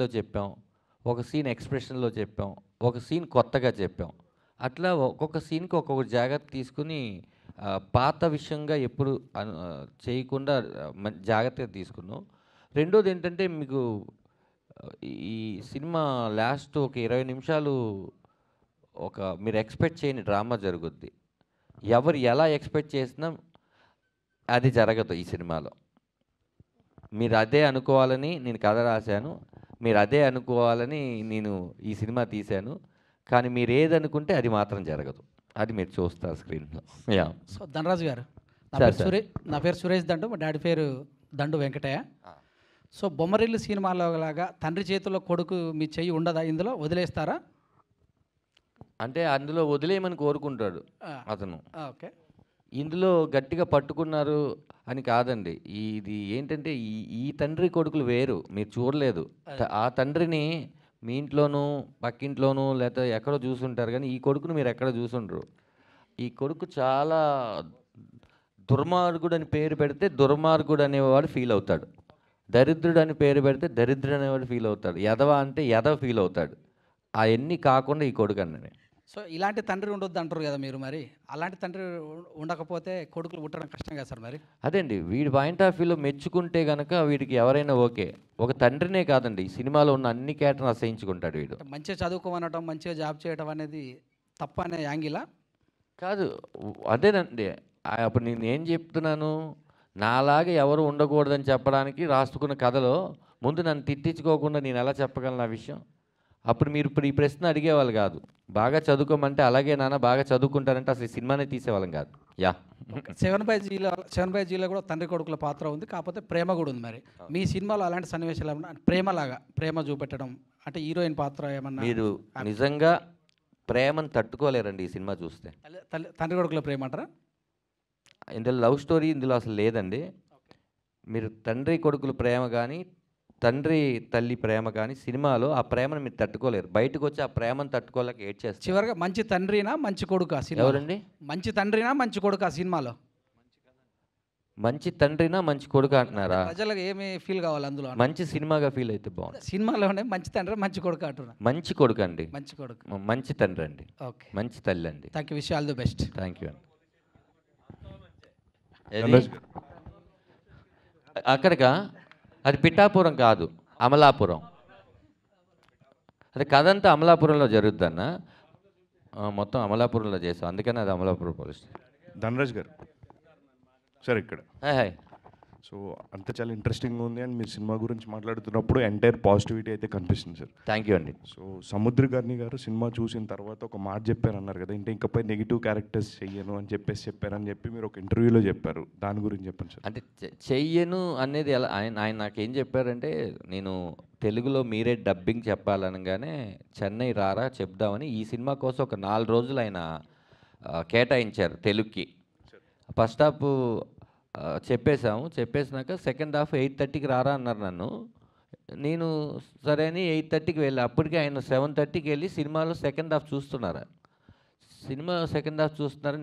యాక్షన్లో చెప్పాం, ఒక సీన్ ఎక్స్ప్రెషన్లో చెప్పాం, ఒక సీన్ కొత్తగా చెప్పాం. అట్లా ఒక్కొక్క సీన్కి ఒక్కొక్క జాగ్రత్త తీసుకుని పాత విషయంగా ఎప్పుడు చేయకుండా జాగ్రత్తగా తీసుకున్నాం. రెండోది ఏంటంటే మీకు ఈ సినిమా లాస్ట్ ఒక 20 నిమిషాలు మీరు ఎక్స్పెక్ట్ చేయని డ్రామా జరుగుద్ది. ఎవరు ఎలా ఎక్స్పెక్ట్ చేసినా అది జరగదు ఈ సినిమాలో. మీరు అదే అనుకోవాలని నేను కథ రాశాను, మీరు అదే అనుకోవాలని నేను ఈ సినిమా తీశాను. కానీ మీరు ఏది అనుకుంటే అది మాత్రం జరగదు. అది మీరు చూస్తారు స్క్రీన్లో. యా. సో ధనరాజు గారు, నా పేరు సురేష్ దండు, మా డాడీ పేరు దండు వెంకటయ్య. సో బొమ్మరిల్లు సినిమాలో లాగా తండ్రి చేతిలో కొడుకు మీ చెయ్యి ఉండదా, ఇందులో వదిలేస్తారా? అంటే అందులో వదిలేయమని కోరుకుంటాడు అతను. ఓకే. ఇందులో గట్టిగా పట్టుకున్నారు అని కాదండి. ఇది ఏంటంటే ఈ తండ్రి కొడుకులు వేరు, మీరు చూడలేదు. ఆ తండ్రిని మీ ఇంట్లోనూ పక్కింట్లోనూ లేకపోతే ఎక్కడో చూసుంటారు, కానీ ఈ కొడుకును మీరు ఎక్కడ చూసుండరు. ఈ కొడుకు చాలా దుర్మార్గుడు అని పేరు పెడితే దుర్మార్గుడు అనేవాడు ఫీల్ అవుతాడు, దరిద్రుడు అని పేరు పెడితే దరిద్రుడు అనేవాడు ఫీల్ అవుతాడు, ఎదవ అంటే ఎదవ ఫీల్ అవుతాడు. అవన్నీ కాకుండా ఈ కొడుకు అన్నది. సో ఇలాంటి తండ్రి ఉండొద్దు అంటారు కదా మీరు, మరి అలాంటి తండ్రి ఉండకపోతే కొడుకులు పుట్టడం కష్టం కదా సార్ మరి? అదేండి, వీడి పాయింట్ ఆఫ్ వ్యూలో మెచ్చుకుంటే కనుక వీడికి ఎవరైనా ఓకే. ఒక తండ్రినే కాదండి, ఈ సినిమాలో ఉన్న అన్ని క్యారెక్టర్లు అసహించుకుంటాడు వీడు. మంచిగా చదువుకోమనటం, మంచిగా జాబ్ చేయడం అనేది తప్ప అనే యాంగిలా కాదు. అదేనండి, అప్పుడు నేను ఏం చెప్తున్నాను, నాలాగా ఎవరు ఉండకూడదని చెప్పడానికి రాసుకున్న కథలో ముందు నన్ను తిట్టించుకోకుండా నేను ఎలా చెప్పగలను ఆ విషయం? అప్పుడు మీరు ఇప్పుడు ఈ ప్రశ్న అడిగేవాళ్ళు కాదు. బాగా చదువుకోమంటే అలాగే నాన్న బాగా చదువుకుంటారంటే అసలు ఈ సినిమానే తీసేవాళ్ళం కాదు. యా. 7/Gలో కూడా తండ్రి కొడుకుల పాత్ర ఉంది, కాకపోతే ప్రేమ కూడా ఉంది. మరి మీ సినిమాలో అలాంటి సన్నివేశాలు ఏమన్నా ప్రేమ చూపెట్టడం అంటే హీరోయిన్ పాత్ర ఏమన్నా? మీరు నిజంగా ప్రేమను తట్టుకోలేరండి ఈ సినిమా చూస్తే. తండ్రి కొడుకుల ప్రేమ అంటారా? ఇందులో లవ్ స్టోరీ ఇందులో అసలు లేదండి. మీరు తండ్రి కొడుకుల ప్రేమ కానీ తండ్రి తల్లి ప్రేమ కానీ సినిమాలో ఆ ప్రేమను మీరు తట్టుకోలేరు. బయటకు వచ్చి ఆ ప్రేమను తట్టుకోలేక ఏడ్ చేస్తారు. చివరిగా మంచి తండ్రినా మంచి కొడుకు సినిమా? ఎవరండి? మంచి తండ్రినా మంచి కొడుకు సినిమాలో? మంచి తండ్రినా మంచి కొడుకు అంటున్నారా? ప్రజలకు ఏమి ఫీల్ కావాలి అందులో? మంచి సినిమాగా ఫీల్ అయితే బాగుంది. సినిమాలోనే మంచి తండ్రి మంచి కొడుకు అంటున్నా. మంచి కొడుకు అండి, మంచి కొడుకు, మంచి తండ్రి అండి. ఓకే, మంచి తల్లి అండి. Thank you, wish all the best. Thank you అండి. అక్కడికా? అది పిఠాపురం కాదు, అమలాపురం. అది కథ అంతా అమలాపురంలో జరుగుద్దన్న, మొత్తం అమలాపురంలో చేస్తాం, అందుకని అది అమలాపురం పోలీస్ స్టేషన్. ధనరాజ్ గారు సార్ ఇక్కడ హాయ్. సో అంత చాలా ఇంట్రెస్టింగ్గా ఉంది అండ్ మీరు సినిమా గురించి మాట్లాడుతున్నప్పుడు ఎంటైర్ పాజిటివిటీ అయితే కనిపిస్తుంది సార్. థ్యాంక్ యూ అండి. సో సముద్రగారిని గారు సినిమా చూసిన తర్వాత ఒక మాట చెప్పారు అన్నారు కదా, ఇంకపై నెగిటివ్ క్యారెక్టర్స్ చెయ్యను అని చెప్పారని చెప్పి మీరు ఒక ఇంటర్వ్యూలో చెప్పారు. దాని గురించి చెప్పండి సార్. అంటే చెయ్యను అనేది ఎలా, ఆయన నాకేం చెప్పారంటే, నేను తెలుగులో మీరే డబ్బింగ్ చెప్పాలనగానే చెన్నై రారా చెప్దామని ఈ సినిమా కోసం ఒక 4 రోజులు ఆయన కేటాయించారు తెలుగుకి. ఫస్ట్ హాఫ్ చెప్పేసినాక సెకండ్ హాఫ్ 8:30కి రారా అన్నారు నన్ను. నేను సరే అని 8:30కి వెళ్ళి, అప్పటికే ఆయన 7:30కి వెళ్ళి సినిమాలో సెకండ్ హాఫ్ చూస్తున్నారు.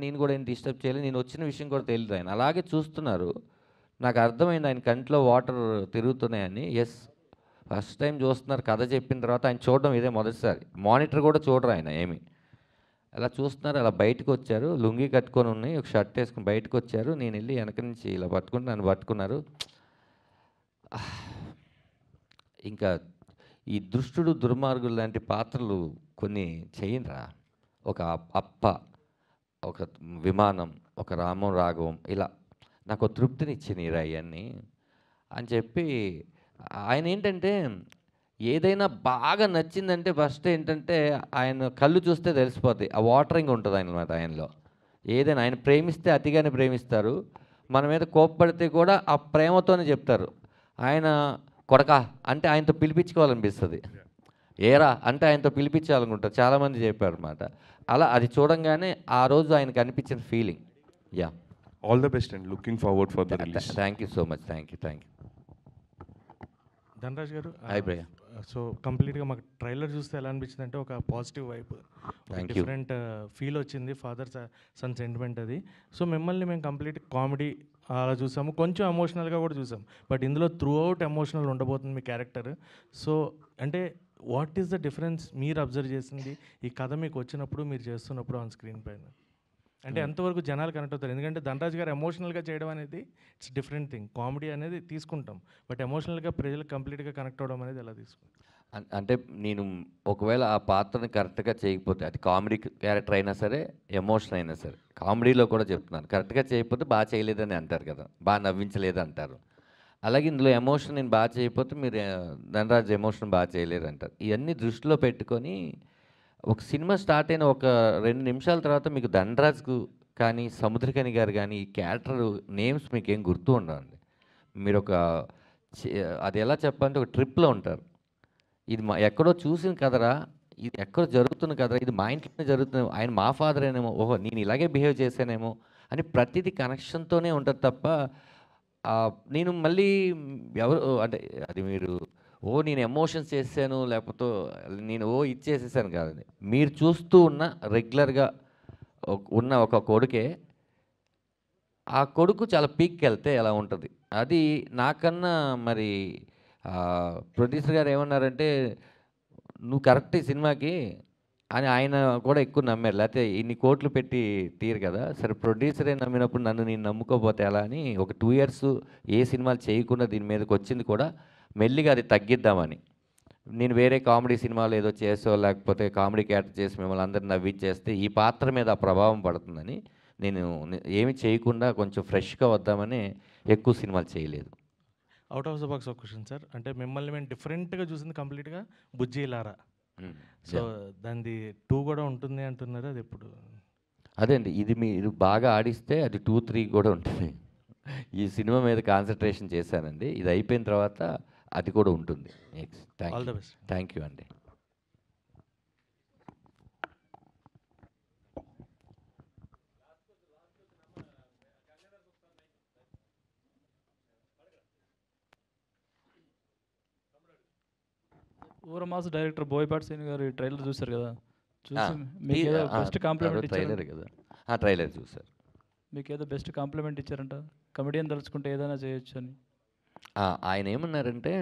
నేను కూడా ఏం డిస్టర్బ్ చేయలేదు, నేను వచ్చిన విషయం కూడా తెలియదు. ఆయన అలాగే చూస్తున్నారు. నాకు అర్థమైంది ఆయన కంట్లో వాటర్ తిరుగుతున్నాయని. ఎస్, ఫస్ట్ టైం చూస్తున్నారు. కథ చెప్పిన తర్వాత ఆయన చూడడం ఇదే మొదటిసారి. మానిటర్ కూడా చూడరు ఆయన ఏమి. అలా చూస్తున్నారు. అలా బయటకు వచ్చారు, లుంగి కట్టుకొని ఉన్నాయి, ఒక షర్ట్ వేసుకుని బయటకు వచ్చారు. నేను వెళ్ళి వెనక నుంచి ఇలా పట్టుకుంటే నన్ను పట్టుకున్నారు. ఇంకా ఈ దుష్టుడు దుర్మార్గులు లాంటి పాత్రలు కొన్ని చేయండిరా. ఒక అప్ప, ఒక విమానం, ఒక రామం రాఘవం, ఇలా నాకు తృప్తినిచ్చినాయిరా ఇవన్నీ అని చెప్పి. ఆయన ఏంటంటే ఏదైనా బాగా నచ్చిందంటే ఫస్ట్ ఏంటంటే ఆయన కళ్ళు చూస్తే తెలిసిపోతాయి, ఆ వాటరింగ్ ఉంటుంది అన్నమాట ఆయనలో. ఏదైనా ఆయన ప్రేమిస్తే అతిగానే ప్రేమిస్తారు, మన మీద కోప్పడితే కూడా ఆ ప్రేమతోనే చెప్తారు. ఆయన కొడక అంటే ఆయనతో పిలిపించుకోవాలనిపిస్తుంది, ఏరా అంటే ఆయనతో పిలిపించాలనుకుంటారు. చాలామంది చెప్పారు అన్నమాట. అలా అది చూడంగానే ఆ రోజు ఆయనకు అనిపించిన feeling. Yeah, all the best and looking forward for the release. Thank you so much. Thank you. Dhanraj గారు, హాయ్ భయ్య. సో కంప్లీట్గా మాకు ట్రైలర్ చూస్తే ఎలా అనిపించింది అంటే ఒక పాజిటివ్ వైబ్, డిఫరెంట్ ఫీల్ వచ్చింది. ఫాదర్ సన్ సెంటిమెంట్ అది. సో మిమ్మల్ని మేము కంప్లీట్ కామెడీ అలా చూసాము, కొంచెం ఎమోషనల్గా కూడా చూసాం. బట్ ఇందులో త్రూ అవుట్ ఎమోషనల్ ఉండబోతుంది మీ క్యారెక్టర్. సో అంటే వాట్ ఈస్ ద డిఫరెన్స్ మీరు అబ్జర్వ్ చేసింది ఈ కథ మీకు వచ్చినప్పుడు, మీరు చేస్తున్నప్పుడు ఆన్ స్క్రీన్ పైన? అంటే ఎంతవరకు జనాలు కనెక్ట్ అవుతారు? ఎందుకంటే ధనరాజ్ గారు ఎమోషనల్గా చేయడం అనేది ఇట్స్ డిఫరెంట్ థింగ్. కామెడీ అనేది తీసుకుంటాం, బట్ ఎమోషనల్గా ప్రజలు కంప్లీట్గా కనెక్ట్ అవ్వడం అనేది ఎలా తీసుకుంటాం? అంటే నేను ఒకవేళ ఆ పాత్రని కరెక్ట్గా చేయకపోతే, అది కామెడీ క్యారెక్టర్ అయినా సరే, ఎమోషన్ అయినా సరే, కామెడీలో కూడా చెప్తున్నాను, కరెక్ట్గా చేయకపోతే బాగా చేయలేదని అంటారు కదా, బాగా నవ్వించలేదు అంటారు. అలాగే ఇందులో ఎమోషన్ నేను బాగా చేయకపోతే మీరు ధనరాజ్ ఎమోషన్ బాగా చేయలేరు అంటారు. ఇవన్నీ దృష్టిలో పెట్టుకొని ఒక సినిమా స్టార్ట్ అయిన ఒక 2 నిమిషాల తర్వాత మీకు ధనరాజ్కు కానీ, సముద్రకని గారు కానీ, ఈ క్యారెక్టర్ నేమ్స్ మీకు ఏం గుర్తు ఉండవండి. మీరు ఒక అది ఎలా చెప్పాలంటే ఒక ట్రిప్లో ఉంటారు. ఇది ఎక్కడో చూసిన కదరా, ఇది ఎక్కడో జరుగుతున్న కదరా, ఇది మా ఇంట్లోనే జరుగుతుంది, ఆయన మా ఫాదర్ ఏనేమో, ఓహో నేను ఇలాగే బిహేవ్ చేశానేమో అని ప్రతిదీ కనెక్షన్తోనే ఉంటుంది తప్ప నేను మళ్ళీ ఎవరు అంటే అది మీరు నేను ఎమోషన్స్ చేశాను లేకపోతే నేను ఇచ్చేసేసాను కాదండి. మీరు చూస్తూ ఉన్న రెగ్యులర్గా ఉన్న ఒక కొడుకే, ఆ కొడుకు చాలా పీక్కి వెళ్తే ఎలా ఉంటుంది, అది నాకన్నా మరి ప్రొడ్యూసర్ గారు ఏమన్నారంటే నువ్వు కరెక్ట్ ఈ సినిమాకి అని ఆయన కూడా ఎక్కువ నమ్మారు. లేకపోతే ఇన్ని కోట్లు పెట్టి తీరు కదా, సరే ప్రొడ్యూసరే నమ్మినప్పుడు నన్ను నేను నమ్ముకోపోతే ఎలా అని ఒక 2 ఇయర్స్ ఏ సినిమాలు చేయకుండా దీని మీదకి వచ్చింది కూడా మెల్లిగా అది తగ్గిద్దామని. నేను వేరే కామెడీ సినిమాలు ఏదో చేసో లేకపోతే కామెడీ క్యారెక్టర్ చేసి మిమ్మల్ని అందరిని నవ్వించేస్తే ఈ పాత్ర మీద ఆ ప్రభావం పడుతుందని నేను ఏమి చేయకుండా కొంచెం ఫ్రెష్గా వద్దామని ఎక్కువ సినిమాలు చేయలేదు. అవుట్ ఆఫ్ ద బాక్స్ ఒక క్వశ్చన్ సార్, అంటే మిమ్మల్ని మేము డిఫరెంట్గా చూసింది కంప్లీట్గా బుజ్జి లారా. సో దానిది 2 కూడా ఉంటుంది అంటున్నారు, అది ఎప్పుడు? అదే అండి, ఇది మీరు బాగా ఆడిస్తే అది 2, 3 కూడా ఉంటుంది. ఈ సినిమా మీద కాన్సన్ట్రేషన్ చేశానండి, ఇది అయిపోయిన తర్వాత అది కూడా ఉంటుంది. All the best. Thank you అండి. ఊరమాస్ డైరెక్టర్ బోయపాటి శ్రీను గారు ట్రైలర్ చూశారు కదా, చూసి మీకు ఏదో బెస్ట్ కాంప్లిమెంట్ ట్రైలర్ కదా, ట్రైలర్ చూసారు. మీకు ఏదో బెస్ట్ కాంప్లిమెంట్ ఇచ్చారంట, కమెడియన్ తలుచుకుంటే ఏదైనా చేయొచ్చు అని. ఆయన ఏమన్నారంటే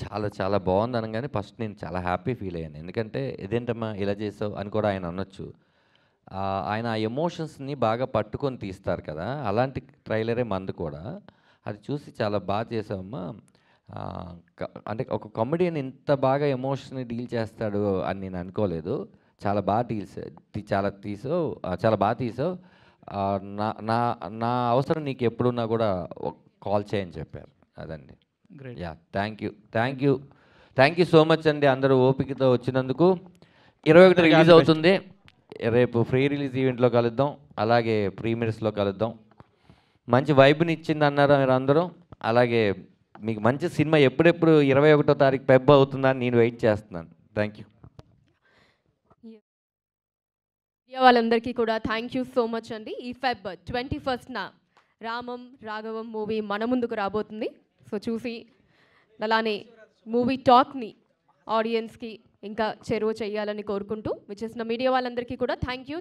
చాలా చాలా బాగుంది అనగానే ఫస్ట్ నేను చాలా హ్యాపీ ఫీల్ అయ్యాను. ఎందుకంటే ఇదేంటమ్మా ఇలా చేసావు అని కూడా ఆయన అనొచ్చు. ఆయన ఆ ఎమోషన్స్ని బాగా పట్టుకొని తీస్తారు కదా, అలాంటి ట్రైలరే మంది కూడా. అది చూసి చాలా బాగా చేసావమ్మా, అంటే ఒక కామెడియన్ ఇంత బాగా ఎమోషన్ని డీల్ చేస్తాడు అని నేను అనుకోలేదు, చాలా బాగా చాలా బాగా తీసావు, నా నా నా అవసరం నీకు ఎప్పుడున్నా కూడా కాల్ చేయని చెప్పారు. అదండి. Yeah, thank you so much అండి, అందరూ ఓపికతో వచ్చినందుకు. 21 రిలీజ్ అవుతుంది, రేపు ఫ్రీ రిలీజ్ ఈవెంట్లో కలుద్దాం, అలాగే ప్రీమియర్స్లో కలుద్దాం. మంచి వైబ్ని ఇచ్చింది అన్నారు మీరు అందరూ. అలాగే మీకు మంచి సినిమా ఎప్పుడెప్పుడు 21వ తారీఖు పెబ్బ అవుతుందని నేను వెయిట్ చేస్తున్నాను. Thank you. వాళ్ళందరికీ కూడా థ్యాంక్ యూ సో మచ్ అండి. ఈ ఫెబ్ 21న రామం రాఘవం మూవీ మన ముందుకు రాబోతుంది. సో చూసి అలానే మూవీ టాక్ని ఆడియన్స్కి ఇంకా చెరువు చేయాలని కోరుకుంటూ విచ్చేసిన మీడియా వాళ్ళందరికీ కూడా థ్యాంక్ యూ.